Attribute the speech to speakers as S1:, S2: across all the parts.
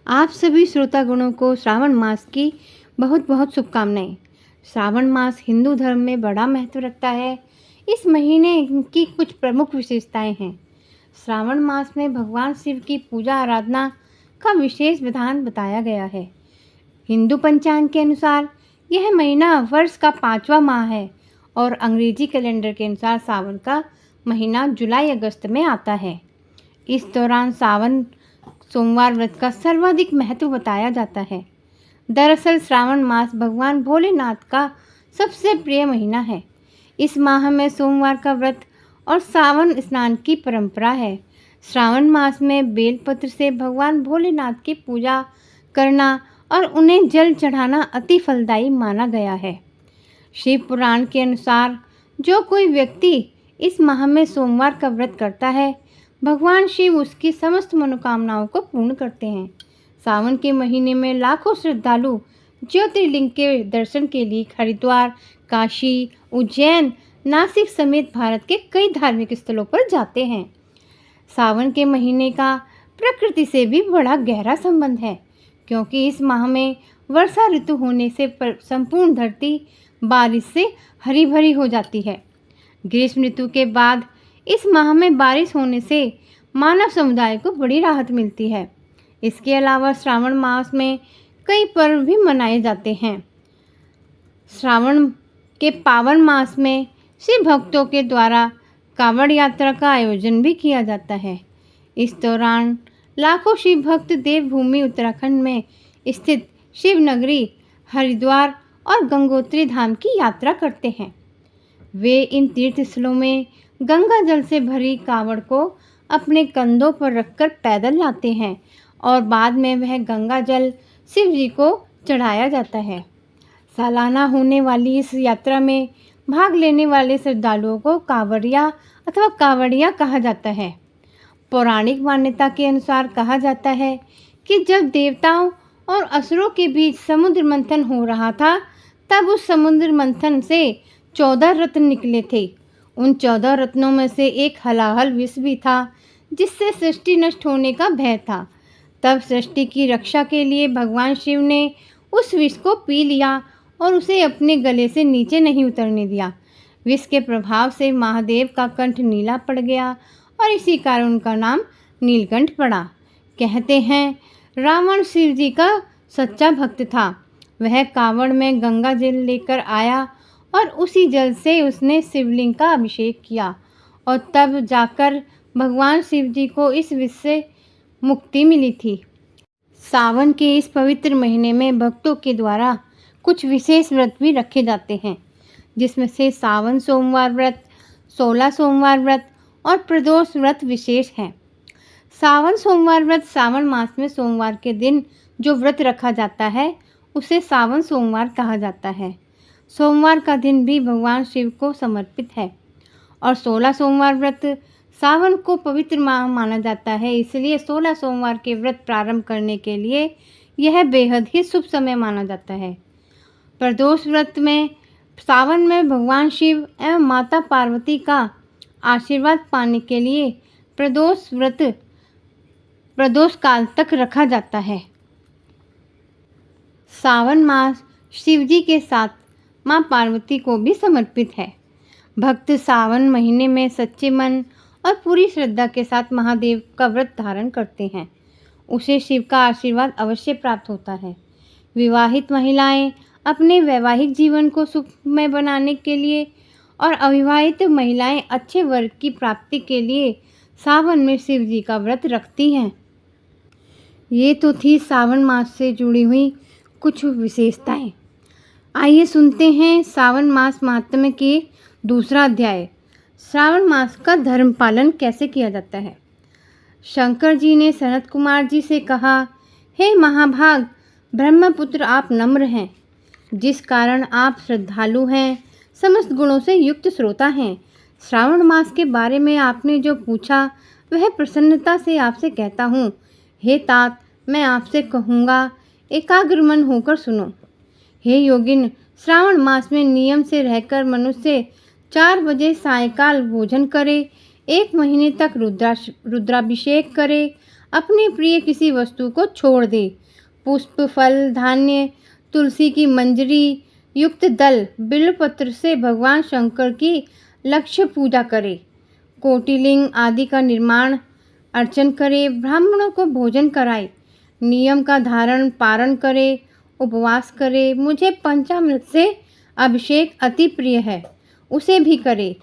S1: आप सभी श्रोतागणों को श्रावण मास की बहुत बहुत शुभकामनाएं। श्रावण मास हिंदू धर्म में बड़ा महत्व रखता है। इस महीने की कुछ प्रमुख विशेषताएं हैं। श्रावण मास में भगवान शिव की पूजा आराधना का विशेष विधान बताया गया है। हिंदू पंचांग के अनुसार यह महीना वर्ष का 5वां माह है और अंग्रेजी कैलेंडर के अनुसार सावन का महीना जुलाई अगस्त में आता है। इस दौरान सावन सोमवार व्रत का सर्वाधिक महत्व बताया जाता है। दरअसल श्रावण मास भगवान भोलेनाथ का सबसे प्रिय महीना है। इस माह में सोमवार का व्रत और सावन स्नान की परंपरा है। श्रावण मास में बेलपत्र से भगवान भोलेनाथ की पूजा करना और उन्हें जल चढ़ाना अति फलदायी माना गया है। शिव पुराण के अनुसार जो कोई व्यक्ति इस माह में सोमवार का व्रत करता है, भगवान शिव उसकी समस्त मनोकामनाओं को पूर्ण करते हैं। सावन के महीने में लाखों श्रद्धालु ज्योतिर्लिंग के दर्शन के लिए हरिद्वार, काशी, उज्जैन, नासिक समेत भारत के कई धार्मिक स्थलों पर जाते हैं। सावन के महीने का प्रकृति से भी बड़ा गहरा संबंध है, क्योंकि इस माह में वर्षा ऋतु होने से संपूर्ण धरती बारिश से हरी भरी हो जाती है। ग्रीष्म ऋतु के बाद इस माह में बारिश होने से मानव समुदाय को बड़ी राहत मिलती है। इसके अलावा श्रावण मास में कई पर्व भी मनाए जाते हैं। श्रावण के पावन मास में शिव भक्तों के द्वारा कांवड़ यात्रा का आयोजन भी किया जाता है। इस दौरान लाखों शिव भक्त देवभूमि उत्तराखंड में स्थित शिव नगरी हरिद्वार और गंगोत्री धाम की यात्रा करते हैं। वे इन तीर्थ स्थलों में गंगा जल से भरी कांवड़ को अपने कंधों पर रखकर पैदल लाते हैं और बाद में वह गंगा जल शिव जी को चढ़ाया जाता है। सालाना होने वाली इस यात्रा में भाग लेने वाले श्रद्धालुओं को कांवड़िया अथवा कांवड़िया कहा जाता है। पौराणिक मान्यता के अनुसार कहा जाता है कि जब देवताओं और असुरों के बीच समुद्र मंथन हो रहा था, तब उस समुद्र मंथन से 14 रत्न निकले थे। उन 14 रत्नों में से एक हलाहल विष भी था, जिससे सृष्टि नष्ट होने का भय था। तब सृष्टि की रक्षा के लिए भगवान शिव ने उस विष को पी लिया और उसे अपने गले से नीचे नहीं उतरने दिया। विष के प्रभाव से महादेव का कंठ नीला पड़ गया और इसी कारण उनका नाम नीलकंठ पड़ा। कहते हैं रावण शिव जी का सच्चा भक्त था। वह कांवड़ में गंगा जल लेकर आया और उसी जल से उसने शिवलिंग का अभिषेक किया और तब जाकर भगवान शिव जी को इस विष से मुक्ति मिली थी। सावन के इस पवित्र महीने में भक्तों के द्वारा कुछ विशेष व्रत भी रखे जाते हैं, जिसमें से सावन सोमवार व्रत, 16 सोमवार व्रत और प्रदोष व्रत विशेष हैं। सावन सोमवार व्रत सावन मास में सोमवार के दिन जो व्रत रखा जाता है, उसे सावन सोमवार कहा जाता है। सोमवार का दिन भी भगवान शिव को समर्पित है और 16 सोमवार व्रत सावन को पवित्र माह माना जाता है, इसलिए 16 सोमवार के व्रत प्रारंभ करने के लिए यह बेहद ही शुभ समय माना जाता है। प्रदोष व्रत में सावन में भगवान शिव एवं माता पार्वती का आशीर्वाद पाने के लिए प्रदोष व्रत प्रदोष काल तक रखा जाता है। सावन मास शिव जी के साथ माँ पार्वती को भी समर्पित है। भक्त सावन महीने में सच्चे मन और पूरी श्रद्धा के साथ महादेव का व्रत धारण करते हैं। उसे शिव का आशीर्वाद अवश्य प्राप्त होता है। विवाहित महिलाएं अपने वैवाहिक जीवन को सुखमय बनाने के लिए और अविवाहित महिलाएं अच्छे वर्ग की प्राप्ति के लिए सावन में शिव जी का व्रत रखती हैं। ये तो थी सावन मास से जुड़ी हुई कुछ विशेषताएं। आइए सुनते हैं सावन मास महात्म्य के दूसरा अध्याय। श्रावण मास का धर्म पालन कैसे किया जाता है। शंकर जी ने सनत कुमार जी से कहा, हे महाभाग ब्रह्मपुत्र, आप नम्र हैं, जिस कारण आप श्रद्धालु हैं, समस्त गुणों से युक्त श्रोता हैं। श्रावण मास के बारे में आपने जो पूछा वह प्रसन्नता से आपसे कहता हूँ। हे तात, मैं आपसे कहूँगा, एकाग्र मन होकर सुनो। हे योगिन, श्रावण मास में नियम से रहकर मनुष्य 4 बजे सायंकाल भोजन करे, 1 महीने तक रुद्राभिषेक करे, अपने प्रिय किसी वस्तु को छोड़ दे। पुष्प, फल, धान्य, तुलसी की मंजरी युक्त दल, बिल्वपत्र से भगवान शंकर की लक्ष्य पूजा करे। कोटिलिंग आदि का निर्माण अर्चन करे। ब्राह्मणों को भोजन कराए। नियम का धारण पारण करे। उपवास करे। मुझे पंचामृत से अभिषेक अति प्रिय है, उसे भी करे।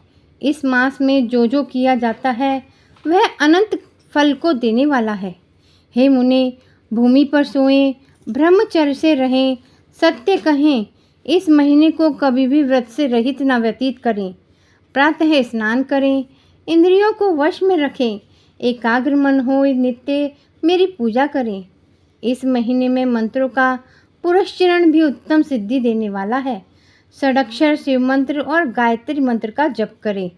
S1: इस मास में जो किया जाता है वह अनंत फल को देने वाला है। हे मुने, भूमि पर सोएं, ब्रह्मचर्य से रहें, सत्य कहें। इस महीने को कभी भी व्रत से रहित न व्यतीत करें। प्रातः स्नान करें, इंद्रियों को वश में रखें, एकाग्र मन हो नित्य मेरी पूजा करें। इस महीने में मंत्रों का पुरस्चरण भी उत्तम सिद्धि देने वाला है। षडक्षर शिव मंत्र और गायत्री मंत्र का जप करें।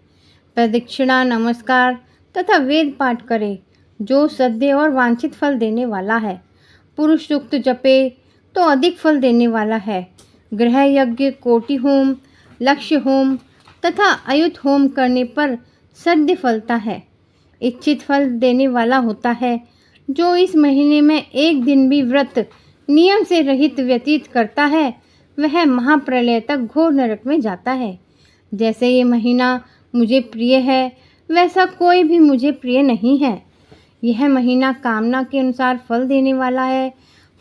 S1: प्रदक्षिणा, नमस्कार तथा वेद पाठ करें, जो सद्य और वांछित फल देने वाला है। पुरुष सूक्त जपे तो अधिक फल देने वाला है। गृह यज्ञ, कोटि होम, लक्ष्य होम तथा अयुत होम करने पर सद्य फलता है। इच्छित फल देने वाला होता है। जो इस महीने में एक दिन भी व्रत नियम से रहित व्यतीत करता है वह महाप्रलय तक घोर नरक में जाता है। जैसे ये महीना मुझे प्रिय है वैसा कोई भी मुझे प्रिय नहीं है। यह महीना कामना के अनुसार फल देने वाला है,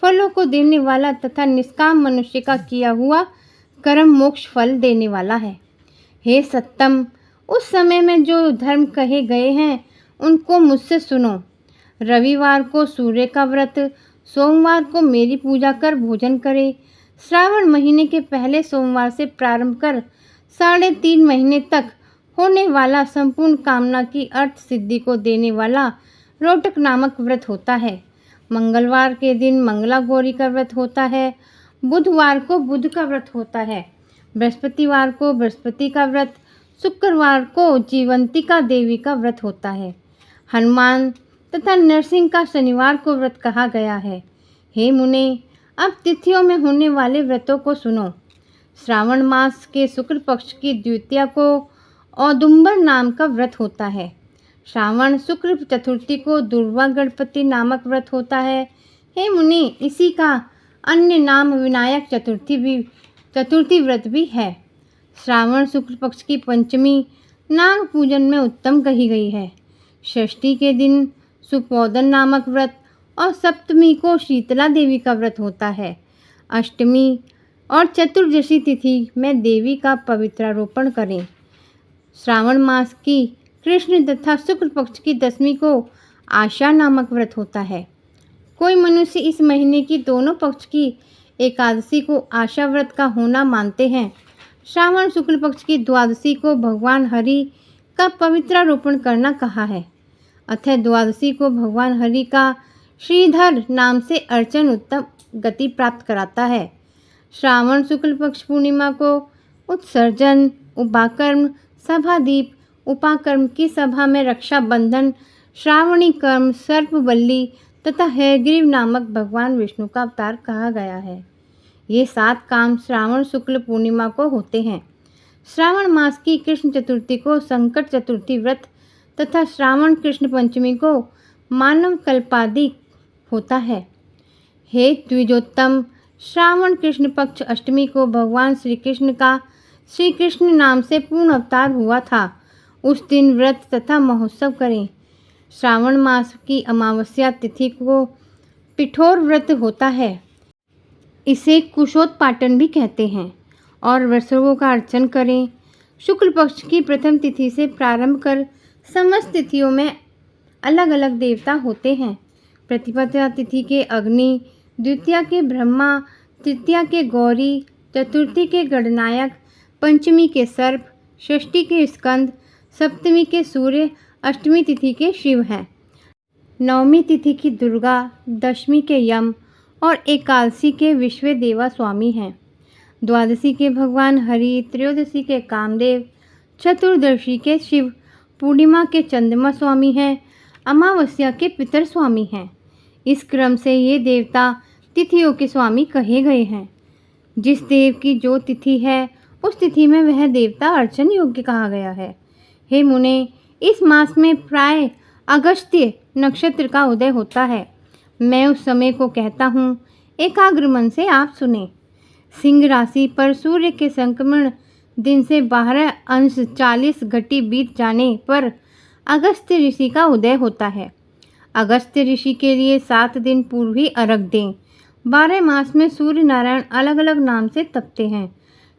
S1: फलों को देने वाला तथा निष्काम मनुष्य का किया हुआ कर्म मोक्ष फल देने वाला है। हे सत्तम, उस समय में जो धर्म कहे गए हैं उनको मुझसे सुनो। रविवार को सूर्य का व्रत, सोमवार को मेरी पूजा कर भोजन करे। श्रावण महीने के पहले सोमवार से प्रारंभ कर 3.5 महीने तक होने वाला संपूर्ण कामना की अर्थ सिद्धि को देने वाला रोटक नामक व्रत होता है। मंगलवार के दिन मंगला गौरी का व्रत होता है। बुधवार को बुध का व्रत होता है। बृहस्पतिवार को बृहस्पति का व्रत, शुक्रवार को जीवंतिका देवी का व्रत होता है। हनुमान तथा नरसिंह का शनिवार को व्रत कहा गया है। हे मुने, अब तिथियों में होने वाले व्रतों को सुनो। श्रावण मास के शुक्ल पक्ष की द्वितीया को औदुंबर नाम का व्रत होता है। श्रावण शुक्ल चतुर्थी को दुर्वा गणपति नामक व्रत होता है। हे मुनि, इसी का अन्य नाम विनायक चतुर्थी व्रत भी है। श्रावण शुक्ल पक्ष की पंचमी नाग पूजन में उत्तम कही गई है। षष्ठी के दिन सुपोदन नामक व्रत और सप्तमी को शीतला देवी का व्रत होता है। अष्टमी और चतुर्दशी तिथि में देवी का पवित्रारोपण करें। श्रावण मास की कृष्ण तथा शुक्ल पक्ष की दशमी को आशा नामक व्रत होता है। कोई मनुष्य इस महीने की दोनों पक्ष की एकादशी को आशा व्रत का होना मानते हैं। श्रावण शुक्ल पक्ष की द्वादशी को भगवान हरि का पवित्रारोपण करना कहा है। अतः द्वादशी को भगवान हरि का श्रीधर नाम से अर्चन उत्तम गति प्राप्त कराता है। श्रावण शुक्ल पक्ष पूर्णिमा को उत्सर्जन, उपाकर्म, सभादीप, उपाकर्म की सभा में रक्षाबंधन, श्रावणी कर्म, सर्पबल्ली तथा हयग्रीव नामक भगवान विष्णु का अवतार कहा गया है। ये 7 काम श्रावण शुक्ल पूर्णिमा को होते हैं। श्रावण मास की कृष्ण चतुर्थी को संकट चतुर्थी व्रत तथा श्रावण कृष्ण पंचमी को मानव कल्पादि होता है। हे द्विजोत्तम, श्रावण कृष्ण पक्ष अष्टमी को भगवान श्री कृष्ण का श्री कृष्ण नाम से पूर्ण अवतार हुआ था। उस दिन व्रत तथा महोत्सव करें। श्रावण मास की अमावस्या तिथि को पिठोर व्रत होता है। इसे कुशोत्पाटन भी कहते हैं और वृषभों का अर्चन करें। शुक्ल पक्ष की प्रथम तिथि से प्रारंभ कर समस्त तिथियों में अलग अलग देवता होते हैं। प्रतिपदा तिथि के अग्नि, द्वितीया के ब्रह्मा, तृतीया के गौरी, चतुर्थी के गणनायक, पंचमी के सर्प, षष्ठी के स्कंद, सप्तमी के सूर्य, अष्टमी तिथि के शिव हैं। नवमी तिथि की दुर्गा, दशमी के यम और एकादशी के विश्व देवा स्वामी हैं। द्वादशी के भगवान हरि, त्रयोदशी के कामदेव, चतुर्दशी के शिव, पूर्णिमा के चंद्रमा स्वामी हैं, अमावस्या के पितर स्वामी हैं। इस क्रम से ये देवता तिथियों के स्वामी कहे गए हैं। जिस देव की जो तिथि है उस तिथि में वह देवता अर्चन योग्य कहा गया है। हे मुने, इस मास में प्राय अगस्त्य नक्षत्र का उदय होता है। मैं उस समय को कहता हूँ, एकाग्र मन से आप सुने। सिंह राशि पर सूर्य के संक्रमण दिन से 12 अंश 40 घटी बीत जाने पर अगस्त्य ऋषि का उदय होता है। अगस्त्य ऋषि के लिए 7 दिन पूर्व ही अर्घ दें। 12 मास में सूर्य नारायण अलग अलग नाम से तपते हैं।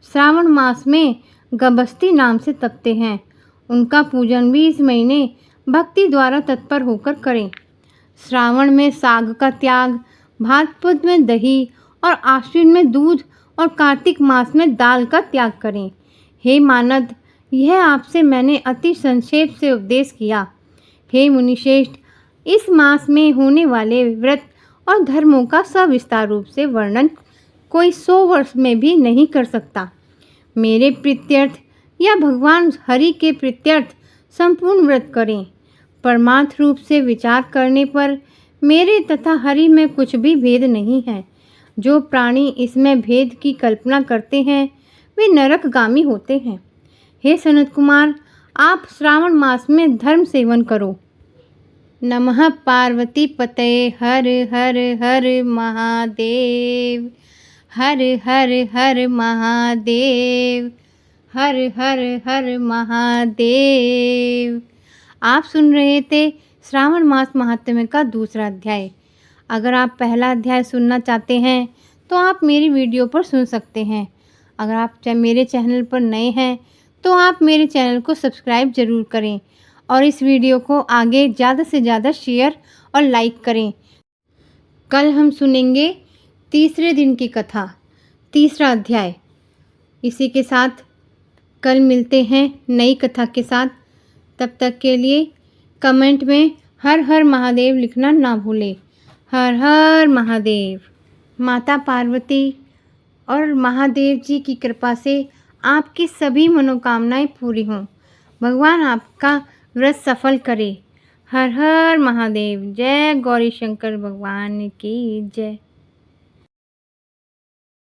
S1: श्रावण मास में गभस्ती नाम से तपते हैं। उनका पूजन भी इस महीने भक्ति द्वारा तत्पर होकर करें। श्रावण में साग का त्याग, भाद्रपद में दही और आश्विन में दूध और कार्तिक मास में दाल का त्याग करें। हे मानद, यह आपसे मैंने अति संक्षेप से उपदेश किया। हे मुनिश्रेष्ठ, इस मास में होने वाले व्रत और धर्मों का सविस्तार रूप से वर्णन कोई 100 वर्ष में भी नहीं कर सकता। मेरे प्रीत्यर्थ या भगवान हरि के प्रीत्यर्थ संपूर्ण व्रत करें। परमार्थ रूप से विचार करने पर मेरे तथा हरि में कुछ भी भेद नहीं है। जो प्राणी इसमें भेद की कल्पना करते हैं वे नरकगामी होते हैं। हे सनत कुमार, आप श्रावण मास में धर्म सेवन करो। नमः पार्वती पतये हर हर हर महादेव। हर हर हर महादेव। हर हर हर महादेव। आप सुन रहे थे श्रावण मास महात्म्य का दूसरा अध्याय। अगर आप पहला अध्याय सुनना चाहते हैं तो आप मेरी वीडियो पर सुन सकते हैं। अगर आप मेरे चैनल पर नए हैं तो आप मेरे चैनल को सब्सक्राइब ज़रूर करें और इस वीडियो को आगे ज़्यादा से ज़्यादा शेयर और लाइक करें। कल हम सुनेंगे तीसरे दिन की कथा, तीसरा अध्याय। इसी के साथ कल मिलते हैं नई कथा के साथ। तब तक के लिए कमेंट में हर हर महादेव लिखना ना भूलें। हर हर महादेव। माता पार्वती और महादेव जी की कृपा से आपकी सभी मनोकामनाएं पूरी हों। भगवान आपका व्रत सफल करे। हर हर महादेव। जय गौरी शंकर भगवान की जय।